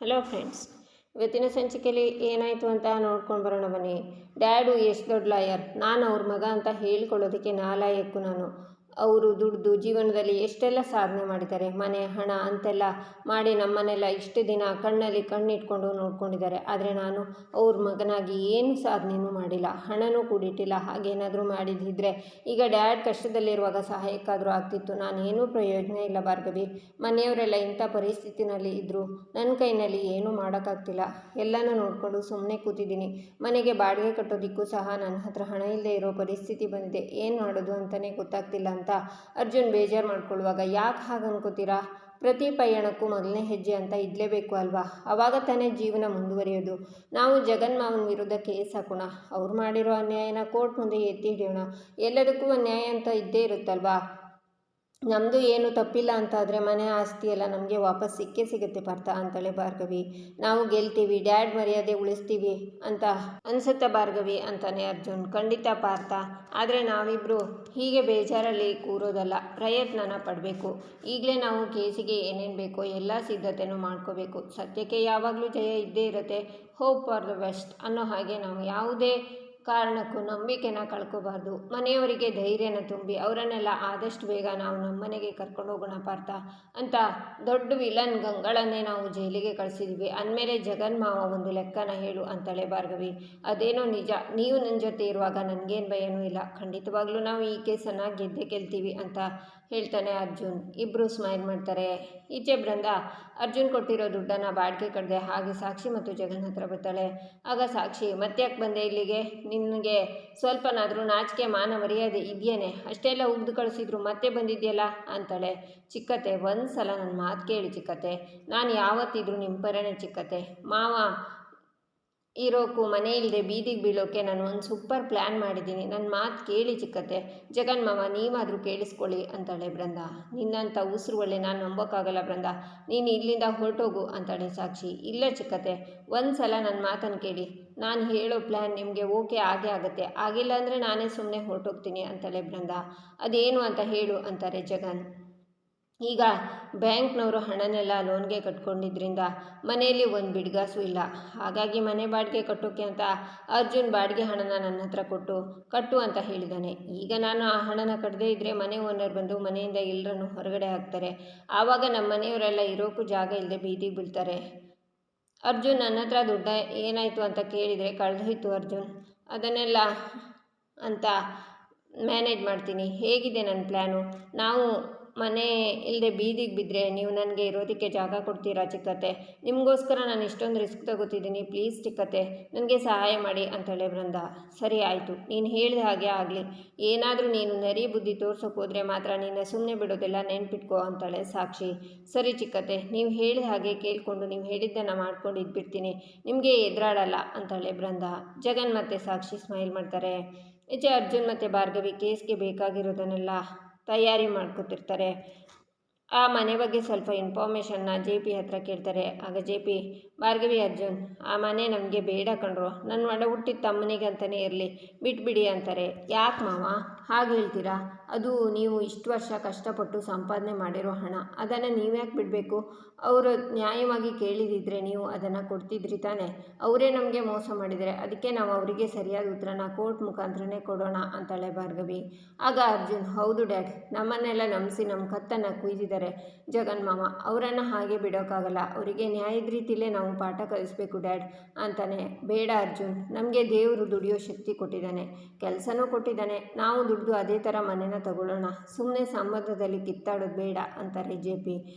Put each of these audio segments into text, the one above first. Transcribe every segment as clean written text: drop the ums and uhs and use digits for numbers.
Hello friends, ಇವತ್ತಿನ ಸಂಚಿಕೆಯಲ್ಲಿ ಏನಾಯಿತು ಅಂತ ನೋಡ್ಕೊಂಡು ಬರೋಣ ಬನ್ನಿ. ಡ್ಯಾಡು ಎಷ್ಟು ದೊಡ್ಡ ಲಾಯರ್, ನಾನು ಅವ್ರ ಮಗ ಅಂತ ಹೇಳ್ಕೊಳ್ಳೋದಕ್ಕೆ ನಾಲಾಯಕ್ಕು ನಾನು. ಅವರು ದುಡ್ದು ಜೀವನದಲ್ಲಿ ಎಷ್ಟೆಲ್ಲ ಸಾಧನೆ ಮಾಡಿದ್ದಾರೆ, ಮನೆ ಹಣ ಅಂತೆಲ್ಲ ಮಾಡಿ ನಮ್ಮನ್ನೆಲ್ಲ ಇಷ್ಟು ದಿನ ಕಣ್ಣಲ್ಲಿ ಕಣ್ಣಿಟ್ಕೊಂಡು ನೋಡ್ಕೊಂಡಿದ್ದಾರೆ. ಆದರೆ ನಾನು ಅವ್ರ ಮಗನಾಗಿ ಏನು ಸಾಧನೆಯೂ ಮಾಡಿಲ್ಲ, ಹಣನೂ ಕೂಡಿಟ್ಟಿಲ್ಲ. ಹಾಗೇನಾದರೂ ಮಾಡಿದ್ದಿದ್ರೆ ಈಗ ಡ್ಯಾಡ್ ಕಷ್ಟದಲ್ಲಿರುವಾಗ ಸಹಾಯಕ್ಕಾದರೂ ಆಗ್ತಿತ್ತು. ನಾನೇನೂ ಪ್ರಯೋಜನ ಇಲ್ಲ ಭಾರ್ಗವಿ. ಮನೆಯವರೆಲ್ಲ ಇಂಥ ಪರಿಸ್ಥಿತಿನಲ್ಲಿ ಇದ್ದರೂ ನನ್ನ ಕೈನಲ್ಲಿ ಏನೂ ಮಾಡೋಕ್ಕಾಗ್ತಿಲ್ಲ. ಎಲ್ಲನೂ ನೋಡಿಕೊಂಡು ಸುಮ್ಮನೆ ಕೂತಿದ್ದೀನಿ. ಮನೆಗೆ ಬಾಡಿಗೆ ಕಟ್ಟೋದಕ್ಕೂ ಸಹ ನನ್ನ ಹತ್ರ ಹಣ ಇಲ್ಲದೆ ಇರೋ ಪರಿಸ್ಥಿತಿ ಬಂದಿದೆ. ಏನು ಮಾಡೋದು ಅಂತಲೇ ಗೊತ್ತಾಗ್ತಿಲ್ಲ ಅಂತ ಅರ್ಜುನ್ ಬೇಜಾರು ಮಾಡ್ಕೊಳ್ಳುವಾಗ, ಯಾಕೆ ಹಾಗೆ ಅನ್ಕೋತೀರಾ? ಪ್ರತಿ ಪಯಣಕ್ಕೂ ಮೊದಲನೇ ಹೆಜ್ಜೆ ಅಂತ ಇಡಲೇಬೇಕು ಅಲ್ವಾ? ಆವಾಗ ತಾನೇ ಜೀವನ ಮುಂದುವರಿಯೋದು. ನಾವು ಜಗನ್ಮಾವನ ವಿರುದ್ಧ ಕೇಸ್ ಹಾಕೋಣ, ಅವ್ರು ಮಾಡಿರೋ ಅನ್ಯಾಯನ ಕೋರ್ಟ್ ಮುಂದೆ ಎತ್ತಿ ಹಿಡಿಯೋಣ. ಎಲ್ಲದಕ್ಕೂ ನ್ಯಾಯ ಅಂತ ಇದ್ದೇ ಇರುತ್ತಲ್ವಾ? ನಮ್ಮದು ಏನು ತಪ್ಪಿಲ್ಲ ಅಂತ ಆದರೆ ಮನೆ ಆಸ್ತಿ ಎಲ್ಲ ನಮಗೆ ವಾಪಸ್ ಸಿಕ್ಕೇ ಸಿಗುತ್ತೆ ಪಾರ್ಥ ಅಂತಾಳೆ ಭಾರ್ಗವಿ. ನಾವು ಗೆಲ್ತೀವಿ, ಡ್ಯಾಡ್ ಮರ್ಯಾದೆ ಉಳಿಸ್ತೀವಿ ಅಂತ ಅನ್ಸುತ್ತೆ ಭಾರ್ಗವಿ ಅಂತಾನೆ ಅರ್ಜುನ್. ಖಂಡಿತ ಪಾರ್ಥ, ಆದರೆ ನಾವಿಬ್ಬರು ಹೀಗೆ ಬೇಜಾರಲ್ಲಿ ಕೂರೋದಲ್ಲ, ಪ್ರಯತ್ನನ ಪಡಬೇಕು. ಈಗಲೇ ನಾವು ಕೇಸಿಗೆ ಏನೇನು ಬೇಕೋ ಎಲ್ಲ ಸಿದ್ಧತೆನೂ ಮಾಡ್ಕೋಬೇಕು. ಸತ್ಯಕ್ಕೆ ಯಾವಾಗಲೂ ಜಯ ಇದ್ದೇ ಇರುತ್ತೆ. ಹೋಪ್ ಫಾರ್ ದ ಬೆಸ್ಟ್ ಅನ್ನೋ ಹಾಗೆ ನಾವು ಯಾವುದೇ ಕಾರಣಕ್ಕೂ ನಂಬಿಕೆನ ಕಳ್ಕೋಬಾರ್ದು. ಮನೆಯವರಿಗೆ ಧೈರ್ಯನ ತುಂಬಿ ಅವರನ್ನೆಲ್ಲ ಆದಷ್ಟು ಬೇಗ ನಾವು ನಮ್ಮ ಮನೆಗೆ ಕರ್ಕೊಂಡು ಹೋಗೋಣ ಪಾರ್ಥ ಅಂತ ದೊಡ್ಡ ವಿಲನ್ ಗಂಗಳನ್ನೇ ನಾವು ಜೈಲಿಗೆ ಕಳಿಸಿದ್ವಿ ಅಂದಮೇಲೆ ಜಗನ್ಮಾವ ಒಂದು ಲೆಕ್ಕನ ಹೇಳು ಅಂತಾಳೆ ಭಾರ್ಗವಿ. ಅದೇನೋ ನಿಜ, ನೀವು ನನ್ನ ಜೊತೆ ಇರುವಾಗ ನನಗೇನು ಭಯನೂ ಇಲ್ಲ. ಖಂಡಿತವಾಗ್ಲೂ ನಾವು ಈ ಕೇಸನ್ನು ಗೆಲ್ತೀವಿ ಅಂತ ಹೇಳ್ತಾನೆ ಅರ್ಜುನ್. ಇಬ್ಬರು ಸ್ಮೈಲ್ ಮಾಡ್ತಾರೆ. ಈಚೆ ಬೃಂದ ಅರ್ಜುನ್ ಕೊಟ್ಟಿರೋ ದುಡ್ಡನ್ನು ಬಾಡಿಗೆ ಕಟ್ಟದೆ ಹಾಗೆ ಸಾಕ್ಷಿ ಮತ್ತು ಜಗನ್ ಹತ್ರ ಬರ್ತಾಳೆ. ಆಗ ಸಾಕ್ಷಿ, ಮತ್ತ್ಯಾಕೆ ಬಂದೆ ಇಲ್ಲಿಗೆ? ನಿನಗೆ ಸ್ವಲ್ಪನಾದರೂ ನಾಚಿಕೆ ಮಾನ ಮರ್ಯಾದೆ ಇದೆಯೇನೆ? ಅಷ್ಟೆಲ್ಲ ಉಗ್ದು ಕಳಿಸಿದ್ರು ಮತ್ತೆ ಬಂದಿದೆಯಲ್ಲ ಅಂತಾಳೆ. ಚಿಕ್ಕತ್ತೆ, ಒಂದು ಸಲ ನನ್ನ ಮಾತು ಕೇಳಿ ಚಿಕ್ಕತ್ತೆ, ನಾನು ಯಾವತ್ತಿದ್ರೂ ನಿಮ್ಮ ಪರನೇ ಚಿಕ್ಕತ್ತೆ. ಮಾವ ಇರೋಕ್ಕೂ ಮನೆ ಇಲ್ಲದೆ ಬೀದಿಗೆ ಬೀಳೋಕ್ಕೆ ನಾನು ಒಂದು ಸೂಪರ್ ಪ್ಲ್ಯಾನ್ ಮಾಡಿದ್ದೀನಿ. ನನ್ನ ಮಾತು ಕೇಳಿ ಚಿಕ್ಕತ್ತೆ. ಜಗನ್ಮಾವ ನೀವಾದರೂ ಕೇಳಿಸ್ಕೊಳ್ಳಿ ಅಂತಾಳೆ ಬೃಂದ. ನಿನ್ನಂಥ ಉಸಿರು ಒಳ್ಳೆ ನಾನು ನಂಬೋಕ್ಕಾಗಲ್ಲ ಬೃಂದ, ನೀನು ಇಲ್ಲಿಂದ ಹೊರಟೋಗು ಅಂತಾಳೆ ಸಾಕ್ಷಿ. ಇಲ್ಲ ಚಿಕ್ಕತ್ತೆ, ಒಂದು ಸಲ ನನ್ನ ಮಾತನ್ನು ಕೇಳಿ. ನಾನು ಹೇಳೋ ಪ್ಲ್ಯಾನ್ ನಿಮಗೆ ಓಕೆ ಆಗೇ ಆಗುತ್ತೆ. ಆಗಿಲ್ಲ ಅಂದರೆ ನಾನೇ ಸುಮ್ಮನೆ ಹೊರಟೋಗ್ತೀನಿ ಅಂತಾಳೆ ಬೃಂದ. ಅದೇನು ಅಂತ ಹೇಳು ಅಂತಾರೆ ಜಗನ್. ಈಗ ಬ್ಯಾಂಕ್ನವರು ಹಣನೆಲ್ಲ ಲೋನ್ಗೆ ಕಟ್ಕೊಂಡಿದ್ರಿಂದ ಮನೆಯಲ್ಲಿ ಒಂದು ಬಿಡ್ಗಾಸು ಇಲ್ಲ. ಹಾಗಾಗಿ ಮನೆ ಬಾಡಿಗೆ ಕಟ್ಟೋಕ್ಕೆ ಅಂತ ಅರ್ಜುನ್ ಬಾಡಿಗೆ ಹಣನ ನನ್ನ ಹತ್ರ ಕಟ್ಟು ಅಂತ ಹೇಳಿದ್ದಾನೆ. ಈಗ ನಾನು ಆ ಹಣನ ಕಟ್ಟದೇ ಇದ್ದರೆ ಮನೆ ಓನರ್ ಬಂದು ಮನೆಯಿಂದ ಎಲ್ಲರನ್ನು ಹೊರಗಡೆ ಹಾಕ್ತಾರೆ. ಆವಾಗ ನಮ್ಮ ಮನೆಯವರೆಲ್ಲ ಇರೋಕ್ಕೂ ಜಾಗ ಇಲ್ಲದೆ ಬೀದಿಗೆ ಬೀಳ್ತಾರೆ. ಅರ್ಜುನ್ ನನ್ನ ಹತ್ರ ದುಡ್ಡ ಏನಾಯಿತು ಅಂತ ಕೇಳಿದರೆ, ಕಳೆದೋಯ್ತು ಅರ್ಜುನ್, ಅದನ್ನೆಲ್ಲ ಅಂತ ಮ್ಯಾನೇಜ್ ಮಾಡ್ತೀನಿ. ಹೇಗಿದೆ ನನ್ನ ಪ್ಲ್ಯಾನು? ನಾವು ಮನೆ ಇಲ್ಲದೆ ಬೀದಿಗೆ ಬಿದ್ದರೆ ನೀವು ನನಗೆ ಇರೋದಕ್ಕೆ ಜಾಗ ಕೊಡ್ತೀರಾ ಚಿಕ್ಕತ್ತೆ? ನಿಮಗೋಸ್ಕರ ನಾನು ಇಷ್ಟೊಂದು ರಿಸ್ಕ್ ತಗೋತಿದ್ದೀನಿ. ಪ್ಲೀಸ್ ಚಿಕ್ಕತ್ತೆ, ನನಗೆ ಸಹಾಯ ಮಾಡಿ ಅಂತಾಳೆ ಬೃಂದ. ಸರಿ ಆಯಿತು, ನೀನು ಹೇಳಿದ ಹಾಗೆ ಆಗಲಿ. ಏನಾದರೂ ನೀನು ನರಿ ಬುದ್ಧಿ ತೋರ್ಸೋಕೆ ಹೋದರೆ ಮಾತ್ರ ನಿನ್ನ ಸುಮ್ಮನೆ ಬಿಡೋದೆಲ್ಲ ನೆನ್ಪಿಟ್ಕೋ ಅಂತಾಳೆ ಸಾಕ್ಷಿ. ಸರಿ ಚಿಕ್ಕತ್ತೆ, ನೀವು ಹೇಳಿದ ಹಾಗೆ ಕೇಳಿಕೊಂಡು ನೀವು ಹೇಳಿದ್ದನ್ನು ಮಾಡ್ಕೊಂಡು ಇದ್ಬಿಡ್ತೀನಿ. ನಿಮಗೆ ಎದುರಾಡಲ್ಲ ಅಂತಾಳೆ ಬೃಂದ. ಜಗನ್ ಮತ್ತು ಸಾಕ್ಷಿ ಸ್ಮೈಲ್ ಮಾಡ್ತಾರೆ. ಈಚೆ ಅರ್ಜುನ್ ಮತ್ತು ಭಾರ್ಗವಿ ಕೇಸ್ಗೆ ಬೇಕಾಗಿರೋದನ್ನೆಲ್ಲ ತಯಾರಿ ಮಾಡ್ಕೊತಿರ್ತಾರೆ. ಆ ಮನೆ ಬಗ್ಗೆ ಸ್ವಲ್ಪ ಇನ್ಫಾರ್ಮೇಷನ್ನ JP ಹತ್ರ ಕೇಳ್ತಾರೆ. ಆಗ JP, ಭಾರ್ಗವಿ ಅರ್ಜುನ್, ಆ ಮನೆ ನಮಗೆ ಬೇಡ ಕಣ್ರು, ನನ್ನ ಒಡ ಹುಟ್ಟಿದ ತಮ್ಮನಿಗಂತಲೇ ಇರಲಿ, ಬಿಟ್ಬಿಡಿ ಅಂತಾರೆ. ಯಾಕೆ ಮಾವ ಹಾಗೆ ಹೇಳ್ತೀರಾ? ಅದು ನೀವು ಇಷ್ಟು ವರ್ಷ ಕಷ್ಟಪಟ್ಟು ಸಂಪಾದನೆ ಮಾಡಿರೋ ಹಣ, ಅದನ್ನು ನೀವ್ಯಾಕೆ ಬಿಡಬೇಕು? ಅವರು ನ್ಯಾಯವಾಗಿ ಕೇಳಿದಿದ್ರೆ ನೀವು ಅದನ್ನು ಕೊಡ್ತಿದ್ರಿ ತಾನೆ? ಅವರೇ ನಮಗೆ ಮೋಸ ಮಾಡಿದರೆ ಅದಕ್ಕೆ ನಾವು ಅವರಿಗೆ ಸರಿಯಾದ ಉತ್ತರನ ಕೋರ್ಟ್ ಮುಖಾಂತರನೇ ಕೊಡೋಣ ಅಂತಾಳೆ ಭಾರ್ಗವಿ. ಆಗ ಅರ್ಜುನ್, ಹೌದು ಡ್ಯಾಡ್, ನಮ್ಮನ್ನೆಲ್ಲ ನಂಬಿಸಿ ನಮ್ಮ ಕತ್ತನ್ನು ಕುಯ್ದಿದ್ದಾರೆ ಜಗನ್ಮಾವ, ಅವರನ್ನು ಹಾಗೆ ಬಿಡೋಕ್ಕಾಗಲ್ಲ. ಅವರಿಗೆ ನ್ಯಾಯದ ರೀತಿಯಲ್ಲೇ ನಾವು ಪಾಠ ಕಲಿಸ್ಬೇಕು ಡ್ಯಾಡ್ ಅಂತಾನೆ. ಬೇಡ ಅರ್ಜುನ್, ನಮಗೆ ದೇವರು ದುಡಿಯೋ ಶಕ್ತಿ ಕೊಟ್ಟಿದ್ದಾನೆ, ಕೆಲಸನೂ ಕೊಟ್ಟಿದ್ದಾನೆ. ನಾವು ದುಡ್ದು ಅದೇ ಥರ ಮನೆನ ತಗೊಳ್ಳೋಣ. ಸುಮ್ಮನೆ ಸಂಬಂಧದಲ್ಲಿ ಕಿತ್ತಾಡೋದು ಬೇಡ ಅಂತಾರೆ JP.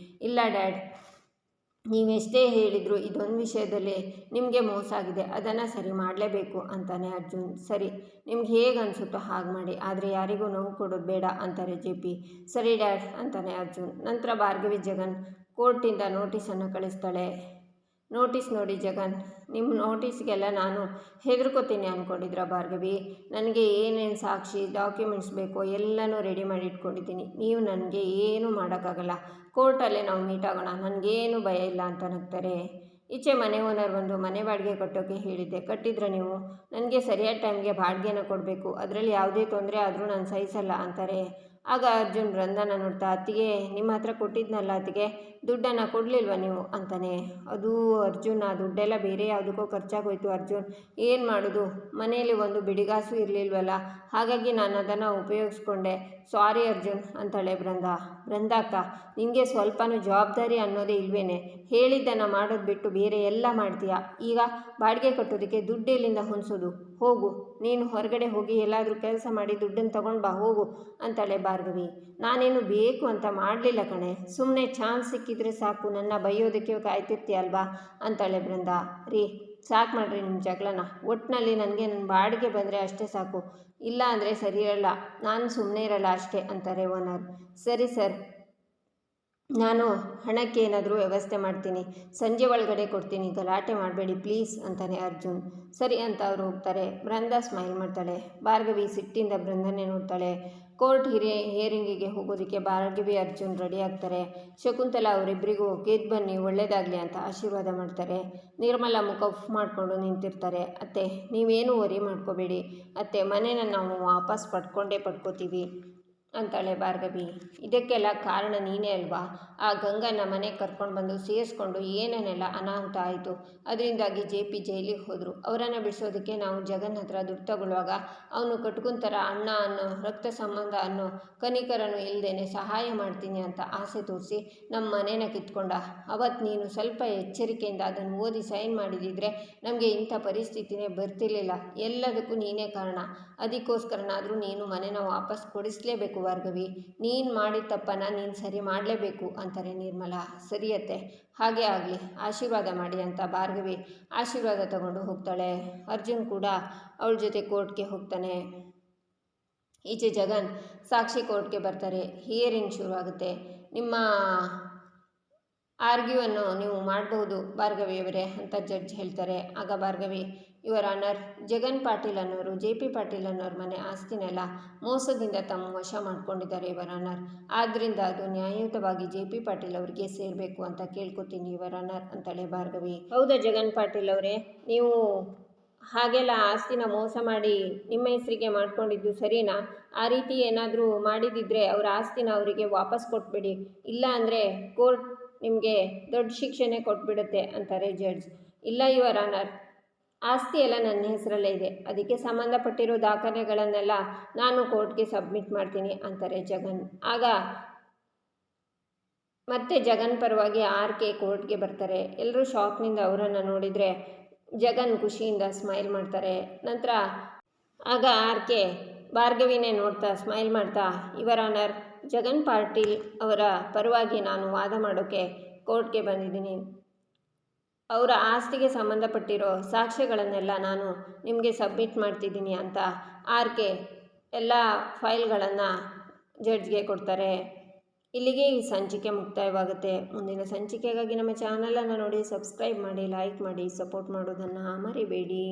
ಇಲ್ಲ ಡ್ಯಾಡ್, ನೀವೆಷ್ಟೇ ಹೇಳಿದರೂ ಇದೊಂದು ವಿಷಯದಲ್ಲಿ ನಿಮಗೆ ಮೋಸ ಆಗಿದೆ, ಅದನ್ನು ಸರಿ ಮಾಡಲೇಬೇಕು ಅಂತಾನೆ ಅರ್ಜುನ್. ಸರಿ, ನಿಮ್ಗೆ ಹೇಗೆ ಅನಿಸುತ್ತೋ ಹಾಗೆ ಮಾಡಿ, ಆದರೆ ಯಾರಿಗೂ ನೋವು ಕೊಡೋದು ಬೇಡ ಅಂತಾರೆ JP. ಸರಿ ಡ್ಯಾಡ್ ಅಂತಾನೆ ಅರ್ಜುನ್. ನಂತರ ಭಾರ್ಗವಿ ಜಗನ್ ಕೋರ್ಟಿಂದ ನೋಟಿಸನ್ನು ಕಳಿಸ್ತಾಳೆ. ನೋಟಿಸ್ ನೋಡಿ ಜಗನ್, ನಿಮ್ಮ ನೋಟಿಸ್ಗೆಲ್ಲ ನಾನು ಹೆದರ್ಕೋತೀನಿ ಅಂದ್ಕೊಂಡಿದ್ರ ಭಾರ್ಗವಿ? ನನಗೆ ಏನೇನು ಸಾಕ್ಷಿ ಡಾಕ್ಯುಮೆಂಟ್ಸ್ ಬೇಕೋ ಎಲ್ಲನೂ ರೆಡಿ ಮಾಡಿ ಇಟ್ಕೊಂಡಿದ್ದೀನಿ. ನೀವು ನನಗೆ ಏನೂ ಮಾಡೋಕ್ಕಾಗಲ್ಲ. ಕೋರ್ಟಲ್ಲೇ ನಾವು ಮೀಟ್ ಆಗೋಣ, ನನಗೇನು ಭಯ ಇಲ್ಲ ಅಂತ ನಗ್ತಾರೆ. ಈಚೆ ಮನೆ ಓನರ್ ಬಂದು ಮನೆ ಬಾಡಿಗೆ ಕಟ್ಟೋಕ್ಕೆ ಹೇಳಿದ್ದೆ, ಕಟ್ಟಿದ್ರೆ ನೀವು? ನನಗೆ ಸರಿಯಾದ ಟೈಮ್ಗೆ ಬಾಡಿಗೆನ ಕೊಡಬೇಕು, ಅದರಲ್ಲಿ ಯಾವುದೇ ತೊಂದರೆ ಆದರೂ ನಾನು ಸಹಿಸಲ್ಲ ಅಂತಾರೆ. ಆಗ ಅರ್ಜುನ್ ಬೃಂದಾನ ನೋಡ್ತಾ, ಅತ್ತಿಗೆ ನಿಮ್ಮ ಹತ್ರ ಕೊಟ್ಟಿದ್ನಲ್ಲ ಅತ್ತಿಗೆ, ದುಡ್ಡನ್ನು ಕೊಡಲಿಲ್ವ ನೀವು ಅಂತಾನೆ. ಅದು ಅರ್ಜುನ್, ಆ ದುಡ್ಡೆಲ್ಲ ಬೇರೆ ಯಾವುದಕ್ಕೋ ಖರ್ಚಾಗೋಯ್ತು ಅರ್ಜುನ್, ಏನು ಮಾಡೋದು, ಮನೆಯಲ್ಲಿ ಒಂದು ಬಿಡಿಗಾಸು ಇರಲಿಲ್ವಲ್ಲ, ಹಾಗಾಗಿ ನಾನು ಅದನ್ನು ಉಪಯೋಗಿಸ್ಕೊಂಡೆ, ಸಾರಿ ಅರ್ಜುನ್ ಅಂತಾಳೆ ಬೃಂದಾಕ್ಕ, ನಿನಗೆ ಸ್ವಲ್ಪನೂ ಜವಾಬ್ದಾರಿ ಅನ್ನೋದೇ ಇಲ್ವೇನೆ, ಹೇಳಿದ್ದನ್ನು ಮಾಡೋದು ಬಿಟ್ಟು ಬೇರೆ ಎಲ್ಲ ಮಾಡ್ತೀಯಾ, ಈಗ ಬಾಡಿಗೆ ಕಟ್ಟೋದಕ್ಕೆ ದುಡ್ಡು ಎಲ್ಲಿಂದ ಹೊಂದಿಸೋದು, ಹೋಗು ನೀನು ಹೊರಗಡೆ ಹೋಗಿ ಎಲ್ಲಾದರೂ ಕೆಲಸ ಮಾಡಿ ದುಡ್ಡನ್ನು ತಗೊಂಡು ಬಾ ಹೋಗು ಅಂತಾಳೆ ಭಾರ್ಗವಿ. ನಾನೇನು ಬೇಕು ಅಂತ ಮಾಡಲಿಲ್ಲ ಕಣೆ, ಸುಮ್ಮನೆ ಚಾನ್ಸ್ ಸಿಕ್ಕಿದ್ರೆ ಸಾಕು ನನ್ನ ಬೈಯೋದಕ್ಕೆ ಕಾಯ್ತಿರ್ತೀಯಲ್ವಾ ಅಂತಾಳೆ ಬೃಂದಾ. ರೀ ಸಾಕು ಮಾಡ್ರಿ ನಿಮ್ಮ ಜಗಳನ, ಒಟ್ಟಿನಲ್ಲಿ ನನಗೆ ನನ್ನ ಬಾಡಿಗೆ ಬಂದರೆ ಅಷ್ಟೇ ಸಾಕು, ಇಲ್ಲ ಅಂದರೆ ಸರಿ ಇರಲ್ಲ, ನಾನು ಸುಮ್ಮನೆ ಇರಲ್ಲ ಅಷ್ಟೇ ಅಂತಾರೆ ಓನರ್. ಸರಿ ಸರ್, ನಾನು ಹಣಕ್ಕೆ ಏನಾದರೂ ವ್ಯವಸ್ಥೆ ಮಾಡ್ತೀನಿ, ಸಂಜೆ ಒಳಗಡೆ ಕೊಡ್ತೀನಿ, ಗಲಾಟೆ ಮಾಡಬೇಡಿ ಪ್ಲೀಸ್ ಅಂತಾನೆ ಅರ್ಜುನ್. ಸರಿ ಅಂತ ಅವರು ಹೋಗ್ತಾರೆ. ಬೃಂದಾ ಸ್ಮೈಲ್ ಮಾಡ್ತಾಳೆ. ಭಾರ್ಗವಿ ಸಿಟ್ಟಿಂದ ಬೃಂದನೇ ನೋಡ್ತಾಳೆ. ಕೋರ್ಟ್ ಹಿಯರಿಂಗಿಗೆ ಹೋಗೋದಕ್ಕೆ ಭಾರ್ಗವಿ ಅರ್ಜುನ್ ರೆಡಿ ಆಗ್ತಾರೆ. ಶಕುಂತಲಾ ಅವರಿಬ್ಬರಿಗೂ ಗೆದ್ದು ಬನ್ನಿ ಒಳ್ಳೇದಾಗಲಿ ಅಂತ ಆಶೀರ್ವಾದ ಮಾಡ್ತಾರೆ. ನಿರ್ಮಲಾ ಮುಖ ಉಫ್ ಮಾಡಿಕೊಂಡು ನಿಂತಿರ್ತಾರೆ. ಅತ್ತೆ ನೀವೇನು ವರಿ ಮಾಡ್ಕೋಬೇಡಿ ಅತ್ತೆ, ಮನೇನ ನಾವು ವಾಪಸ್ ಪಡ್ಕೋತೀವಿ ಅಂತಾಳೆ ಭಾರ್ಗವಿ. ಇದಕ್ಕೆಲ್ಲ ಕಾರಣ ನೀನೇ ಅಲ್ವಾ, ಆ ಗಂಗನ ಮನೆಗೆ ಕರ್ಕೊಂಡು ಬಂದು ಸೇರಿಸ್ಕೊಂಡು ಏನೇನೆಲ್ಲ ಅನಾಹುತ ಆಯಿತು, ಅದರಿಂದಾಗಿ JP ಜೈಲಿಗೆ ಹೋದರು, ಅವರನ್ನು ಬಿಡಿಸೋದಕ್ಕೆ ನಾವು ಜಗನ್ ಹತ್ರ ದುಡ್ಡು ತಗೊಳ್ಳುವಾಗ ಅವನು ಕಟ್ಕೊಂತಾರ ಅಣ್ಣ ಅನ್ನೋ ರಕ್ತ ಸಂಬಂಧ ಅನ್ನೋ ಕನಿಕರನು ಇಲ್ಲದೇನೆ ಸಹಾಯ ಮಾಡ್ತೀನಿ ಅಂತ ಆಸೆ ತೋರಿಸಿ ನಮ್ಮ ಮನೇನ ಕಿತ್ಕೊಂಡ. ಅವತ್ತು ನೀನು ಸ್ವಲ್ಪ ಎಚ್ಚರಿಕೆಯಿಂದ ಅದನ್ನು ಓದಿ ಸೈನ್ ಮಾಡಿದಿದ್ರೆ ನಮಗೆ ಇಂಥ ಪರಿಸ್ಥಿತಿನೇ ಬರ್ತಿರ್ಲಿಲ್ಲ, ಎಲ್ಲದಕ್ಕೂ ನೀನೇ ಕಾರಣ, ಅದಕ್ಕೋಸ್ಕರನಾದರೂ ನೀನು ಮನೇನ ವಾಪಸ್ ಕೊಡಿಸ್ಲೇಬೇಕು ಭಾರ್ಗವಿ, ನೀನು ಮಾಡಿದ ತಪ್ಪನ್ನು ನೀನು ಸರಿ ಮಾಡಲೇಬೇಕು ಅಂತಾರೆ ನಿರ್ಮಲಾ. ಸರಿಯತ್ತೆ ಹಾಗೆ ಆಗಲಿ, ಆಶೀರ್ವಾದ ಮಾಡಿ ಅಂತ ಭಾರ್ಗವಿ ಆಶೀರ್ವಾದ ತಗೊಂಡು ಹೋಗ್ತಾಳೆ. ಅರ್ಜುನ್ ಕೂಡ ಅವಳ ಜೊತೆ ಕೋರ್ಟ್ಗೆ ಹೋಗ್ತಾನೆ. ಈಚೆ ಜಗನ್ ಸಾಕ್ಷಿ ಕೋರ್ಟ್ಗೆ ಬರ್ತಾರೆ. ಹಿಯರಿಂಗ್ ಶುರುವಾಗುತ್ತೆ. ನಿಮ್ಮ ಆರ್ಗ್ಯೂವನ್ನು ನೀವು ಮಾಡಬಹುದು ಭಾರ್ಗವಿಯವರೇ ಅಂತ ಜಡ್ಜ್ ಹೇಳ್ತಾರೆ. ಆಗ ಭಾರ್ಗವಿ, ಯುವರ್ ಆನರ್, ಜಗನ್ ಪಾಟೀಲ್ ಅನ್ನೋರು JP ಪಾಟೀಲ್ ಅನ್ನೋರ ಮನೆ ಆಸ್ತಿನೆಲ್ಲ ಮೋಸದಿಂದ ತಮ್ಮ ವಶ ಮಾಡ್ಕೊಂಡಿದ್ದಾರೆ ಯುವರ್ ಆನರ್, ಆದ್ದರಿಂದ ಅದು ನ್ಯಾಯಯುತವಾಗಿ JP ಪಾಟೀಲ್ ಅವರಿಗೆ ಸೇರಬೇಕು ಅಂತ ಕೇಳ್ಕೊತೀನಿ ಯುವರ್ ಆನರ್ ಅಂತಾಳೆ ಭಾರ್ಗವಿ. ಹೌದಾ ಜಗನ್ ಪಾಟೀಲ್ ಅವರೇ, ನೀವು ಹಾಗೆಲ್ಲ ಆಸ್ತಿನ ಮೋಸ ಮಾಡಿ ನಿಮ್ಮ ಹೆಸರಿಗೆ ಮಾಡ್ಕೊಂಡಿದ್ದು ಸರಿನಾ? ಆ ರೀತಿ ಏನಾದರೂ ಮಾಡಿದಿದ್ರೆ ಅವರ ಆಸ್ತಿನ ಅವರಿಗೆ ವಾಪಸ್ ಕೊಟ್ಬಿಡಿ, ಇಲ್ಲ ಅಂದರೆ ಕೋರ್ಟ್ ನಿಮಗೆ ದೊಡ್ಡ ಶಿಕ್ಷೆನೇ ಕೊಟ್ಬಿಡುತ್ತೆ ಅಂತಾರೆ ಜಡ್ಜ್. ಇಲ್ಲ ಯುವರ್ ಆನರ್, ಆಸ್ತಿ ಎಲ್ಲ ನನ್ನ ಹೆಸರಲ್ಲೇ ಇದೆ, ಅದಕ್ಕೆ ಸಂಬಂಧಪಟ್ಟಿರೋ ದಾಖಲೆಗಳನ್ನೆಲ್ಲ ನಾನು ಕೋರ್ಟ್ಗೆ ಸಬ್ಮಿಟ್ ಮಾಡ್ತೀನಿ ಅಂತಾರೆ ಜಗನ್. ಆಗ ಮತ್ತೆ ಜಗನ್ ಪರವಾಗಿ RK ಕೋರ್ಟ್ಗೆ ಬರ್ತಾರೆ. ಎಲ್ಲರೂ ಶಾಕ್ನಿಂದ ಅವರನ್ನು ನೋಡಿದರೆ ಜಗನ್ ಖುಷಿಯಿಂದ ಸ್ಮೈಲ್ ಮಾಡ್ತಾರೆ. ನಂತರ ಆಗ RK ಭಾರ್ಗವಿನೇ ನೋಡ್ತಾ ಸ್ಮೈಲ್ ಮಾಡ್ತಾ, ಯುವರ್ ಆನರ್, ಜಗನ್ ಪಾಟೀಲ್ ಅವರ ಪರವಾಗಿ ನಾನು ವಾದ ಮಾಡೋಕ್ಕೆ ಕೋರ್ಟ್ಗೆ ಬಂದಿದ್ದೀನಿ, ಅವರ ಆಸ್ತಿಗೆ ಸಂಬಂಧಪಟ್ಟಿರೋ ಸಾಕ್ಷ್ಯಗಳನ್ನೆಲ್ಲ ನಾನು ನಿಮಗೆ ಸಬ್ಮಿಟ್ ಮಾಡ್ತಿದ್ದೀನಿ ಅಂತ RK ಎಲ್ಲ ಫೈಲ್ಗಳನ್ನು ಜಡ್ಜ್ಗೆ ಕೊಡ್ತಾರೆ. ಇಲ್ಲಿಗೆ ಈ ಸಂಚಿಕೆ ಮುಕ್ತಾಯವಾಗುತ್ತೆ. ಮುಂದಿನ ಸಂಚಿಕೆಗಾಗಿ ನಮ್ಮ ಚಾನಲನ್ನು ನೋಡಿ ಸಬ್ಸ್ಕ್ರೈಬ್ ಮಾಡಿ, ಲೈಕ್ ಮಾಡಿ, ಸಪೋರ್ಟ್ ಮಾಡೋದನ್ನು ಮರಿಬೇಡಿ.